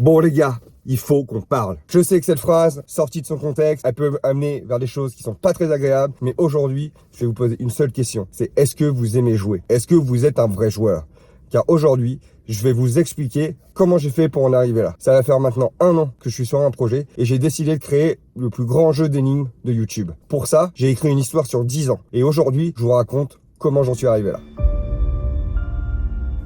Bon les gars, il faut qu'on parle. Je sais que cette phrase, sortie de son contexte, elle peut amener vers des choses qui sont pas très agréables, mais aujourd'hui, je vais vous poser une seule question. C'est est-ce que vous aimez jouer? Est-ce que vous êtes un vrai joueur? Car aujourd'hui, je vais vous expliquer comment j'ai fait pour en arriver là. Ça va faire maintenant 1 an que je suis sur un projet et j'ai décidé de créer le plus grand jeu d'énigmes de YouTube. Pour ça, j'ai écrit une histoire sur 10 ans. Et aujourd'hui, je vous raconte comment j'en suis arrivé là.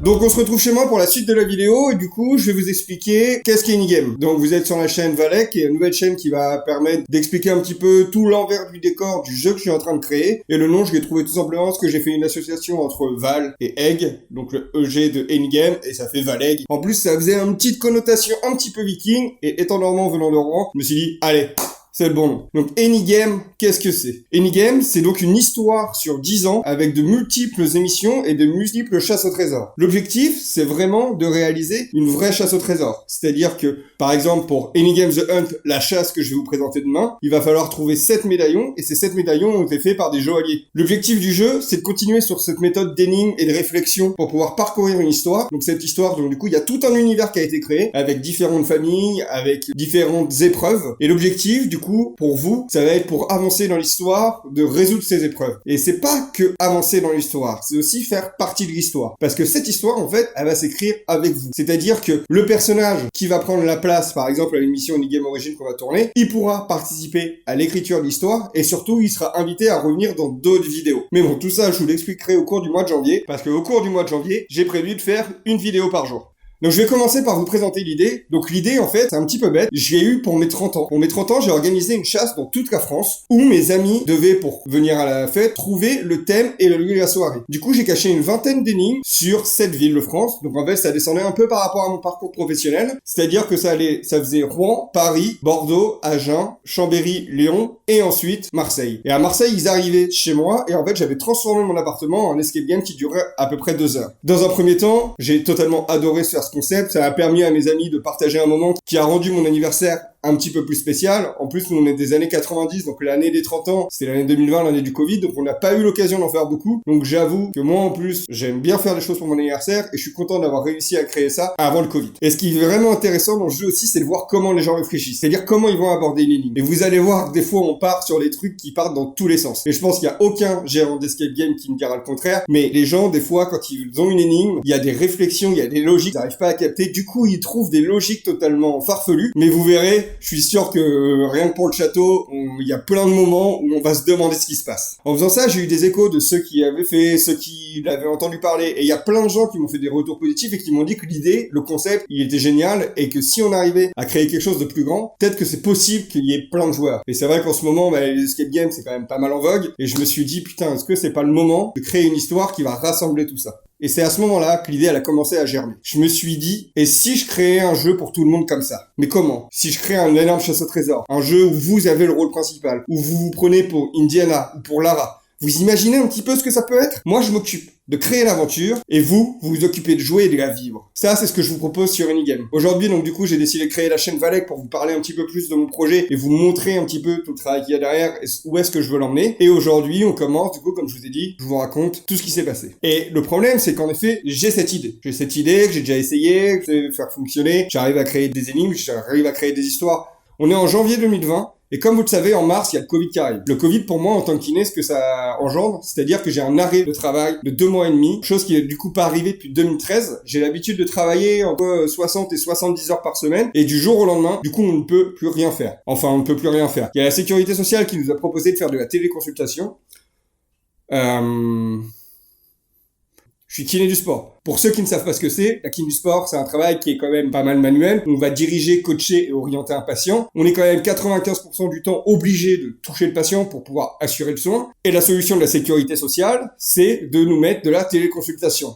Donc on se retrouve chez moi pour la suite de la vidéo et du coup je vais vous expliquer qu'est-ce qu'est Enigame. Donc vous êtes sur la chaîne Valek, qui est une nouvelle chaîne qui va permettre d'expliquer un petit peu tout l'envers du décor du jeu que je suis en train de créer. Et le nom je l'ai trouvé tout simplement parce que j'ai fait une association entre Val et Egg, donc le EG de Enigame, et ça fait Valeg. En plus ça faisait une petite connotation un petit peu viking, et étant normand venant de Rouen, je me suis dit allez, c'est le bon nom. Donc Enigame, qu'est-ce que c'est? Enigame, c'est donc une histoire sur 10 ans avec de multiples émissions et de multiples chasses au trésor. L'objectif, c'est vraiment de réaliser une vraie chasse au trésor. C'est-à-dire que, par exemple, pour Enigame The Hunt, la chasse que je vais vous présenter demain, il va falloir trouver 7 médaillons, et ces 7 médaillons ont été faits par des joailliers. L'objectif du jeu, c'est de continuer sur cette méthode d'énigmes et de réflexion pour pouvoir parcourir une histoire. Donc cette histoire, donc du coup, il y a tout un univers qui a été créé, avec différentes familles, avec différentes épreuves, et l'objectif, du coup, pour vous, ça va être pour avancer dans l'histoire, de résoudre ces épreuves. Et c'est pas que avancer dans l'histoire, c'est aussi faire partie de l'histoire. Parce que cette histoire, en fait, elle va s'écrire avec vous. C'est-à-dire que le personnage qui va prendre la place, par exemple, à l'émission Enigame Origin qu'on va tourner, il pourra participer à l'écriture de l'histoire, et surtout, il sera invité à revenir dans d'autres vidéos. Mais bon, tout ça, je vous l'expliquerai au cours du mois de janvier, parce qu'au cours du mois de janvier, j'ai prévu de faire une vidéo par jour. Donc je vais commencer par vous présenter l'idée. Donc l'idée en fait, c'est un petit peu bête, je l'ai eu pour mes 30 ans. Pour mes 30 ans, j'ai organisé une chasse dans toute la France où mes amis devaient, pour venir à la fête, trouver le thème et le lieu de la soirée. Du coup, j'ai caché une vingtaine d'énigmes sur 7 villes de France. Donc en fait, ça descendait un peu par rapport à mon parcours professionnel. C'est-à-dire que ça faisait Rouen, Paris, Bordeaux, Agen, Chambéry, Lyon et ensuite Marseille. Et à Marseille, ils arrivaient chez moi et en fait, j'avais transformé mon appartement en escape game qui durait à peu près 2 heures. Dans un premier temps, j'ai totalement adoré faire concept, ça a permis à mes amis de partager un moment qui a rendu mon anniversaire un petit peu plus spécial. En plus, nous, on est des années 90, donc l'année des 30 ans, c'était l'année 2020, l'année du Covid, donc on n'a pas eu l'occasion d'en faire beaucoup. Donc j'avoue que moi, en plus, j'aime bien faire des choses pour mon anniversaire, et je suis content d'avoir réussi à créer ça avant le Covid. Et ce qui est vraiment intéressant dans le jeu aussi, c'est de voir comment les gens réfléchissent, c'est-à-dire comment ils vont aborder une énigme. Et vous allez voir que des fois, on part sur des trucs qui partent dans tous les sens. Et je pense qu'il n'y a aucun gérant d'escape game qui me dira le contraire, mais les gens, des fois, quand ils ont une énigme, il y a des réflexions, il y a des logiques, ils n'arrivent pas à capter, du coup, ils trouvent des logiques totalement farfelues, mais vous verrez, je suis sûr que rien que pour le château, il y a plein de moments où on va se demander ce qui se passe. En faisant ça, j'ai eu des échos de ceux qui avaient fait, ceux qui l'avaient entendu parler, et il y a plein de gens qui m'ont fait des retours positifs et qui m'ont dit que l'idée, le concept, il était génial, et que si on arrivait à créer quelque chose de plus grand, peut-être que c'est possible qu'il y ait plein de joueurs. Et c'est vrai qu'en ce moment, les escape games, c'est quand même pas mal en vogue, et je me suis dit, putain, est-ce que c'est pas le moment de créer une histoire qui va rassembler tout ça? Et c'est à ce moment-là que l'idée, elle a commencé à germer. Je me suis dit, et si je créais un jeu pour tout le monde comme ça? Mais comment? Si je crée un énorme chasse au trésor, un jeu où vous avez le rôle principal, où vous vous prenez pour Indiana ou pour Lara, vous imaginez un petit peu ce que ça peut être? Moi, je m'occupe de créer l'aventure, et vous vous occupez de jouer et de la vivre. Ça, c'est ce que je vous propose sur Enigame. Aujourd'hui, donc du coup, j'ai décidé de créer la chaîne Valek pour vous parler un petit peu plus de mon projet et vous montrer un petit peu tout le travail qu'il y a derrière et où est-ce que je veux l'emmener. Et aujourd'hui, on commence, du coup, comme je vous ai dit, je vous raconte tout ce qui s'est passé. Et le problème, c'est qu'en effet, j'ai cette idée. J'ai cette idée que j'ai déjà essayé, que je vais faire fonctionner. J'arrive à créer des énigmes, j'arrive à créer des histoires. On est en janvier 2020. Et comme vous le savez, en mars, il y a le Covid qui arrive. Le Covid, pour moi, en tant que kiné, ce que ça engendre, c'est-à-dire que j'ai un arrêt de travail de 2 mois et demi, chose qui est du coup pas arrivée depuis 2013. J'ai l'habitude de travailler entre 60 et 70 heures par semaine, et du jour au lendemain, du coup, on ne peut plus rien faire. Enfin, on ne peut plus rien faire. Il y a la sécurité sociale qui nous a proposé de faire de la téléconsultation. Je suis kiné du sport. Pour ceux qui ne savent pas ce que c'est, la kiné du sport, c'est un travail qui est quand même pas mal manuel. On va diriger, coacher et orienter un patient. On est quand même 95% du temps obligé de toucher le patient pour pouvoir assurer le soin. Et la solution de la sécurité sociale, c'est de nous mettre de la téléconsultation.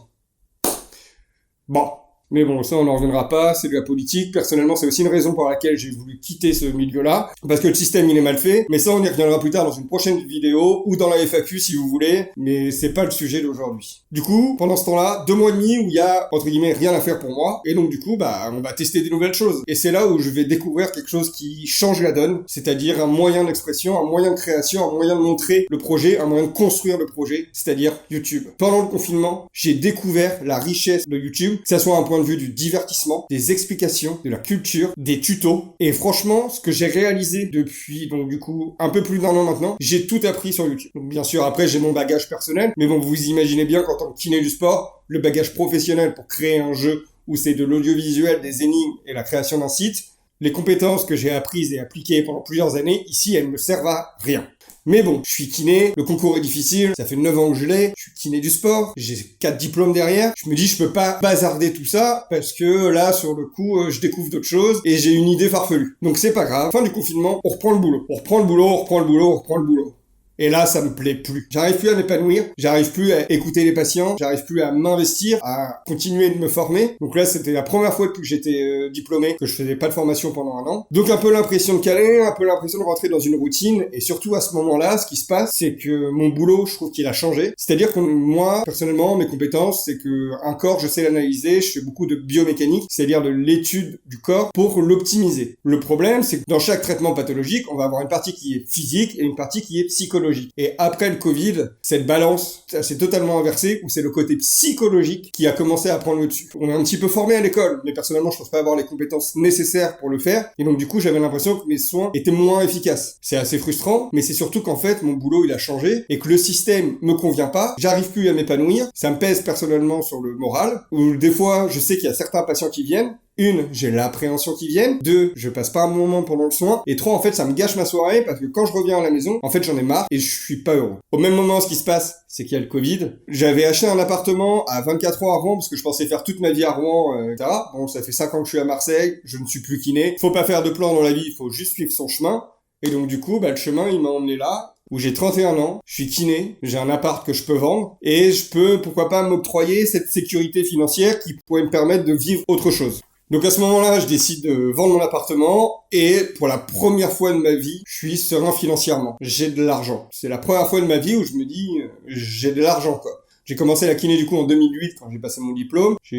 Bon. Mais bon, ça, on n'en reviendra pas, c'est de la politique. Personnellement, c'est aussi une raison pour laquelle j'ai voulu quitter ce milieu-là. Parce que le système, il est mal fait. Mais ça, on y reviendra plus tard dans une prochaine vidéo, ou dans la FAQ si vous voulez. Mais c'est pas le sujet d'aujourd'hui. Du coup, pendant ce temps-là, 2 mois et demi où il y a, entre guillemets, rien à faire pour moi. Et donc, du coup, on va tester des nouvelles choses. Et c'est là où je vais découvrir quelque chose qui change la donne. C'est-à-dire un moyen d'expression, un moyen de création, un moyen de montrer le projet, un moyen de construire le projet. C'est-à-dire YouTube. Pendant le confinement, j'ai découvert la richesse de YouTube. Que ça soit un point de de vue du divertissement, des explications, de la culture, des tutos. Et franchement, ce que j'ai réalisé depuis, donc du coup, un peu plus d'1 an maintenant, j'ai tout appris sur YouTube. Donc bien sûr, après, j'ai mon bagage personnel, mais bon, vous imaginez bien qu'en tant que kiné du sport, le bagage professionnel pour créer un jeu où c'est de l'audiovisuel, des énigmes et la création d'un site, les compétences que j'ai apprises et appliquées pendant plusieurs années, ici, elles ne me servent à rien. Mais bon, je suis kiné, le concours est difficile, ça fait 9 ans que je l'ai, je suis kiné du sport, j'ai 4 diplômes derrière, je me dis je peux pas bazarder tout ça, parce que là, sur le coup, je découvre d'autres choses, et j'ai une idée farfelue. Donc c'est pas grave, fin du confinement, on reprend le boulot. On reprend le boulot, on reprend le boulot, on reprend le boulot. Et là, ça me plaît plus. J'arrive plus à m'épanouir, j'arrive plus à écouter les patients, j'arrive plus à m'investir, à continuer de me former. Donc là, c'était la première fois depuis que j'étais diplômé que je faisais pas de formation pendant 1 an. Donc un peu l'impression de caler, un peu l'impression de rentrer dans une routine. Et surtout à ce moment-là, ce qui se passe, c'est que mon boulot, je trouve qu'il a changé. C'est-à-dire que moi, personnellement, mes compétences, c'est que un corps, je sais l'analyser, je fais beaucoup de biomécanique, c'est-à-dire de l'étude du corps pour l'optimiser. Le problème, c'est que dans chaque traitement pathologique, on va avoir une partie qui est physique et une partie qui est psychologique. Et après le Covid, cette balance, c'est totalement inversé, où c'est le côté psychologique qui a commencé à prendre le dessus. On est un petit peu formé à l'école, mais personnellement, je pense pas avoir les compétences nécessaires pour le faire. Et donc, du coup, j'avais l'impression que mes soins étaient moins efficaces. C'est assez frustrant, mais c'est surtout qu'en fait, mon boulot, il a changé et que le système me convient pas. J'arrive plus à m'épanouir. Ça me pèse personnellement sur le moral, où des fois, je sais qu'il y a certains patients qui viennent. 1, j'ai l'appréhension qu'ils viennent. 2, je passe pas un bon moment pendant le soin. Et 3, en fait, ça me gâche ma soirée parce que quand je reviens à la maison, en fait, j'en ai marre et je suis pas heureux. Au même moment, ce qui se passe, c'est qu'il y a le Covid. J'avais acheté un appartement à 24 ans à Rouen parce que je pensais faire toute ma vie à Rouen, etc. Bon, ça fait 5 ans que je suis à Marseille. Je ne suis plus kiné. Faut pas faire de plan dans la vie, il faut juste suivre son chemin. Et donc, du coup, le chemin, il m'a emmené là, où j'ai 31 ans, je suis kiné, j'ai un appart que je peux vendre, et je peux, pourquoi pas, m'octroyer cette sécurité financière qui pourrait me permettre de vivre autre chose. Donc à ce moment-là, je décide de vendre mon appartement et pour la première fois de ma vie, je suis serein financièrement. J'ai de l'argent. C'est la première fois de ma vie où je me dis j'ai de l'argent quoi. J'ai commencé la kiné du coup en 2008 quand j'ai passé mon diplôme. J'ai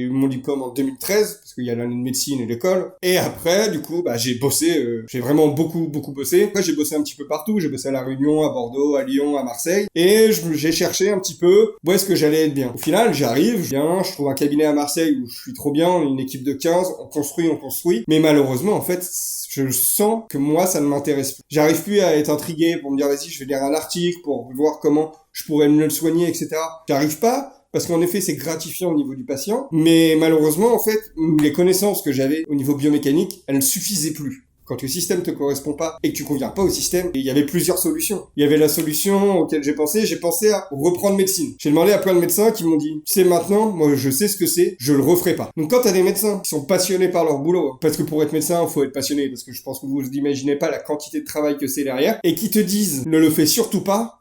eu mon diplôme en 2013 parce qu'il y a l'année de médecine et l'école. Et après du coup j'ai bossé, j'ai vraiment beaucoup bossé. Après j'ai bossé un petit peu partout. J'ai bossé à La Réunion, à Bordeaux, à Lyon, à Marseille. Et j'ai cherché un petit peu où est-ce que j'allais être bien. Au final j'arrive, je trouve un cabinet à Marseille où je suis trop bien. On est une équipe de 15, on construit. Mais malheureusement en fait je sens que moi ça ne m'intéresse plus. J'arrive plus à être intrigué pour me dire vas-y je vais lire un article pour voir comment je pourrais me le soigner, etc. J'arrive pas, parce qu'en effet, c'est gratifiant au niveau du patient, mais malheureusement, en fait, les connaissances que j'avais au niveau biomécanique, elles ne suffisaient plus. Quand le système te correspond pas et que tu conviens pas au système, il y avait plusieurs solutions. Il y avait la solution auquel j'ai pensé à reprendre médecine. J'ai demandé à plein de médecins qui m'ont dit, tu sais maintenant, moi je sais ce que c'est, je le referai pas. Donc quand t'as des médecins qui sont passionnés par leur boulot, parce que pour être médecin, faut être passionné, parce que je pense que vous imaginez pas la quantité de travail que c'est derrière, et qui te disent, ne le fais surtout pas,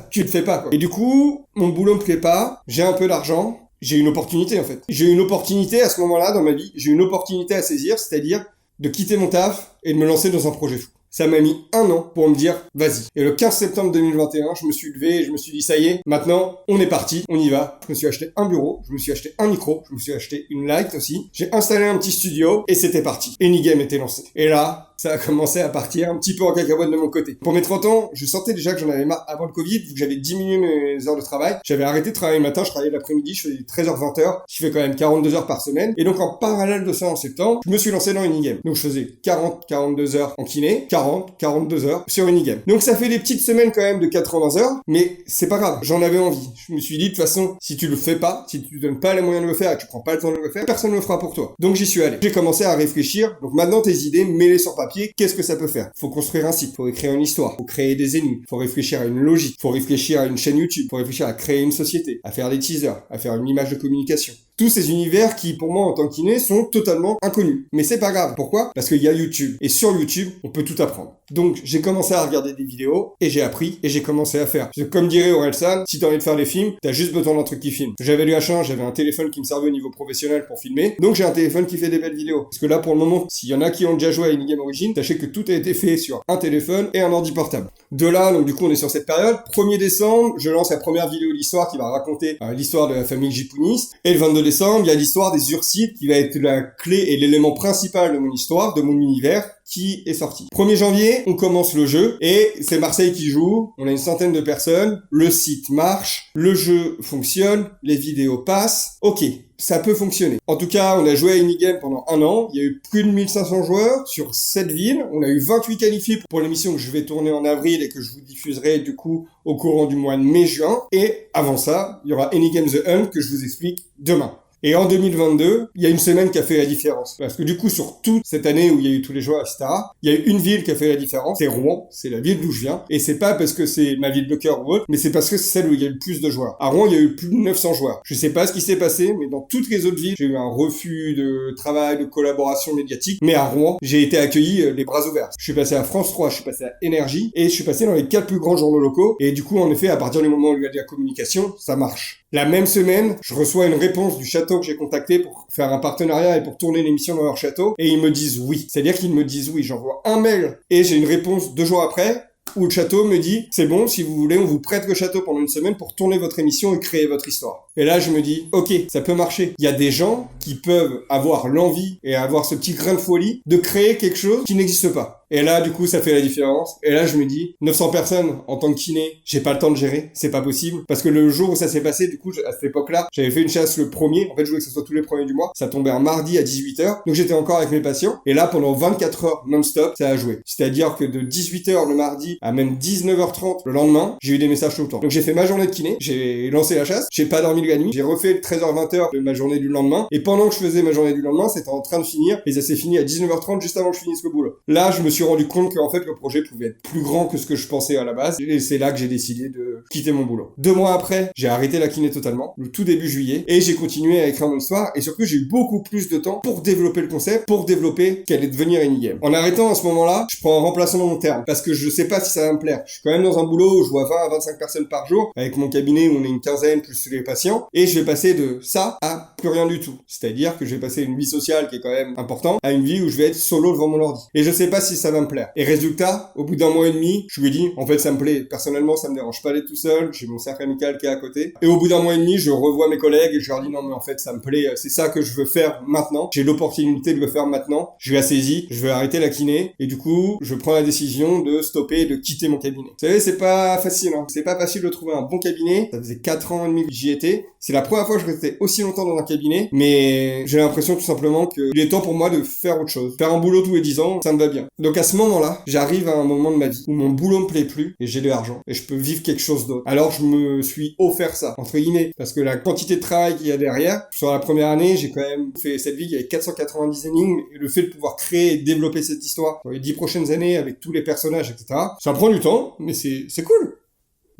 tu le fais pas, quoi. Et du coup, mon boulot me plaît pas, j'ai un peu d'argent, j'ai une opportunité, en fait. J'ai une opportunité à ce moment-là dans ma vie, j'ai une opportunité à saisir, c'est-à-dire de quitter mon taf et de me lancer dans un projet fou. Ça m'a mis 1 an pour me dire, vas-y. Et le 15 septembre 2021, je me suis levé et je me suis dit, ça y est, maintenant, on est parti, on y va. Je me suis acheté un bureau, je me suis acheté un micro, je me suis acheté une light aussi. J'ai installé un petit studio et c'était parti. Enigame était lancé. Et là, ça a commencé à partir un petit peu en cacahuète de mon côté. Pour mes 30 ans, je sentais déjà que j'en avais marre avant le Covid, vu que j'avais diminué mes heures de travail. J'avais arrêté de travailler le matin, je travaillais l'après-midi, je faisais 13h-20h, je fais quand même 42 heures par semaine. Et donc en parallèle de ça, en septembre, je me suis lancé dans Enigame. Donc je faisais 40-42 heures en kiné, 40-42 heures sur Enigame. Donc ça fait des petites semaines quand même de 80 heures, mais c'est pas grave, j'en avais envie. Je me suis dit, de toute façon, si tu le fais pas, si tu donnes pas les moyens de le faire et tu prends pas le temps de le faire, personne ne le fera pour toi. Donc j'y suis allé. J'ai commencé à réfléchir. Donc maintenant tes idées, mets-les sur papier. Qu'est-ce que ça peut faire? Faut construire un site, faut écrire une histoire, faut créer des énigmes, faut réfléchir à une logique, faut réfléchir à une chaîne YouTube, faut réfléchir à créer une société, à faire des teasers, à faire une image de communication. Tous ces univers qui, pour moi, en tant que kiné, sont totalement inconnus. Mais c'est pas grave. Pourquoi? Parce qu'il y a YouTube. Et sur YouTube, on peut tout apprendre. Donc, j'ai commencé à regarder des vidéos, et j'ai appris, et j'ai commencé à faire. Parce que, comme dirait Orelsan, si t'as envie de faire des films, t'as juste besoin d'un truc qui filme. J'avais eu la chance, j'avais un téléphone qui me servait au niveau professionnel pour filmer. Donc, j'ai un téléphone qui fait des belles vidéos. Parce que là, pour le moment, s'il y en a qui ont déjà joué à Enigame Origin, sachez que tout a été fait sur un téléphone et un ordi portable. De là, donc du coup, on est sur cette période. 1er décembre, je lance la première vidéo de l'histoire qui va raconter l'histoire de la famille Gipounis. Et le 22 décembre, il y a l'histoire des Ursides qui va être la clé et l'élément principal de mon histoire, de mon univers, qui est sorti. 1er janvier, on commence le jeu et c'est Marseille qui joue. On a une centaine de personnes. Le site marche. Le jeu fonctionne. Les vidéos passent. Ok. Ça peut fonctionner. En tout cas, on a joué à Inigame pendant 1 an. Il y a eu plus de 1500 joueurs sur 7 villes. On a eu 28 qualifiés pour l'émission que je vais tourner en avril et que je vous diffuserai du coup au courant du mois de mai-juin. Et avant ça, il y aura Inigame The Hunt que je vous explique demain. Et en 2022, il y a une semaine qui a fait la différence. Parce que du coup, sur toute cette année où il y a eu tous les joueurs, etc., il y a eu une ville qui a fait la différence. C'est Rouen. C'est la ville d'où je viens. Et c'est pas parce que c'est ma ville de cœur ou autre, mais c'est parce que c'est celle où il y a eu le plus de joueurs. À Rouen, il y a eu plus de 900 joueurs. Je sais pas ce qui s'est passé, mais dans toutes les autres villes, j'ai eu un refus de travail, de collaboration médiatique. Mais à Rouen, j'ai été accueilli les bras ouverts. Je suis passé à France 3, je suis passé à Énergie, et je suis passé dans les 4 plus grands journaux locaux. Et du coup, en effet, à partir du moment où il y a de la communication, ça marche. La même semaine, je reçois une réponse du château que j'ai contacté pour faire un partenariat et pour tourner l'émission dans leur château, et ils me disent oui. C'est-à-dire qu'ils me disent oui. J'envoie un mail et j'ai une réponse 2 jours après où le château me dit c'est bon, si vous voulez, on vous prête le château pendant une semaine pour tourner votre émission et créer votre histoire. Et là, je me dis ok, ça peut marcher. Il y a des gens qui peuvent avoir l'envie et avoir ce petit grain de folie de créer quelque chose qui n'existe pas. Et là, du coup, ça fait la différence. Et là, je me dis, 900 personnes en tant que kiné, j'ai pas le temps de gérer, c'est pas possible. Parce que le jour où ça s'est passé, du coup, à cette époque-là, j'avais fait une chasse le 1er. En fait, je voulais que ce soit tous les premiers du mois. Ça tombait un mardi à 18h. Donc, j'étais encore avec mes patients. Et là, pendant 24 heures non-stop, ça a joué. C'est-à-dire que de 18h le mardi à même 19h30 le lendemain, j'ai eu des messages tout le temps. Donc, j'ai fait ma journée de kiné. J'ai lancé la chasse. J'ai pas dormi la nuit. J'ai refait 13h-20h de ma journée du lendemain. Et pendant que je faisais ma journée du lendemain, c'était en train de finir. Et ça s'est fini à 19h30 juste avant que je finisse le boulot. Là, je me suis rendu compte qu'en fait, le projet pouvait être plus grand que ce que je pensais à la base. Et c'est là que j'ai décidé de quitter mon boulot. 2 mois après, j'ai arrêté la kiné totalement, le tout début juillet, et j'ai continué à écrire mon histoire, et surtout, j'ai eu beaucoup plus de temps pour développer le concept, pour développer qu'elle allait devenir Inigame. En arrêtant à ce moment-là, je prends un remplaçant long terme, parce que je sais pas si ça va me plaire. Je suis quand même dans un boulot où je vois 20 à 25 personnes par jour, avec mon cabinet où on est une quinzaine plus les patients, et je vais passer de ça à plus rien du tout. C'est-à-dire que je vais passer une vie sociale qui est quand même importante, à une vie où je vais être solo devant mon ordi. Et je sais pas si ça va me plaire. Et résultat, au bout d'1 mois et demi, je lui ai dit, en fait, ça me plaît. Personnellement, ça me dérange pas d'être tout seul. J'ai mon cercle amical qui est à côté. Et au bout d'1 mois et demi, je revois mes collègues et je leur dis, non, mais en fait, ça me plaît. C'est ça que je veux faire maintenant. J'ai l'opportunité de le faire maintenant. Je la saisis. Je veux arrêter la kiné. Et du coup, je prends la décision de stopper et de quitter mon cabinet. Vous savez, c'est pas facile, hein. C'est pas facile de trouver un bon cabinet. Ça faisait 4 ans et demi que j'y étais. C'est la première fois que je restais aussi longtemps dans un cabinet. Mais j'ai l'impression tout simplement qu'il est temps pour moi de faire autre chose. Faire un boulot tous les 10 ans, ça me va bien. Donc à ce moment-là, j'arrive à un moment de ma vie où mon boulot me plaît plus et j'ai de l'argent et je peux vivre quelque chose d'autre. Alors je me suis offert ça, entre guillemets, parce que la quantité de travail qu'il y a derrière, sur la première année, j'ai quand même fait cette vie avec 490 énigmes et le fait de pouvoir créer et développer cette histoire pour les 10 prochaines années avec tous les personnages, etc. Ça prend du temps, mais c'est cool.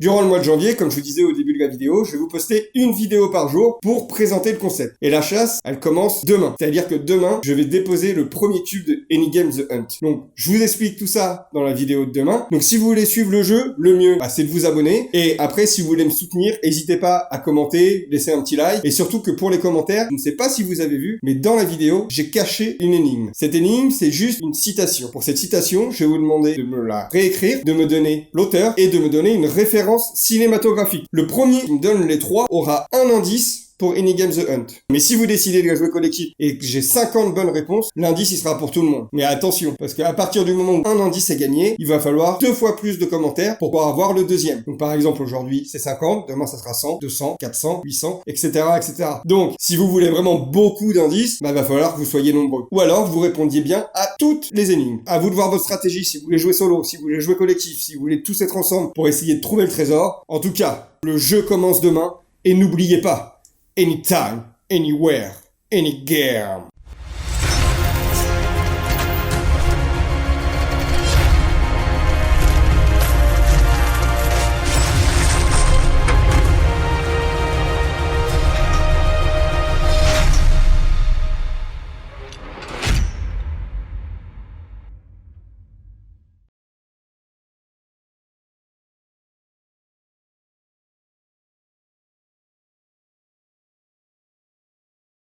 Durant le mois de janvier, comme je vous disais au début de la vidéo, je vais vous poster une vidéo par jour pour présenter le concept. Et la chasse, elle commence demain. C'est-à-dire que demain, je vais déposer le premier tube de Inigame The Hunt. Donc, je vous explique tout ça dans la vidéo de demain. Donc, si vous voulez suivre le jeu, le mieux, c'est de vous abonner. Et après, si vous voulez me soutenir, n'hésitez pas à commenter, laisser un petit like. Et surtout que pour les commentaires, je ne sais pas si vous avez vu, mais dans la vidéo, j'ai caché une énigme. Cette énigme, c'est juste une citation. Pour cette citation, je vais vous demander de me la réécrire, de me donner l'auteur et de me donner une référence cinématographique. Le premier qui me donne les 3 aura un indice pour Inigame The Hunt. Mais si vous décidez de la jouer collectif et que j'ai 50 bonnes réponses, l'indice il sera pour tout le monde. Mais attention, parce qu'à partir du moment où un indice est gagné, il va falloir 2 fois plus de commentaires pour pouvoir avoir le deuxième. Donc par exemple aujourd'hui c'est 50, demain ça sera 100, 200, 400, 800, etc. etc. Donc si vous voulez vraiment beaucoup d'indices, il va falloir que vous soyez nombreux. Ou alors vous répondiez bien à toutes les énigmes. À vous de voir votre stratégie, si vous voulez jouer solo, si vous voulez jouer collectif, si vous voulez tous être ensemble pour essayer de trouver le trésor. En tout cas, le jeu commence demain et n'oubliez pas, anytime, anywhere, any game.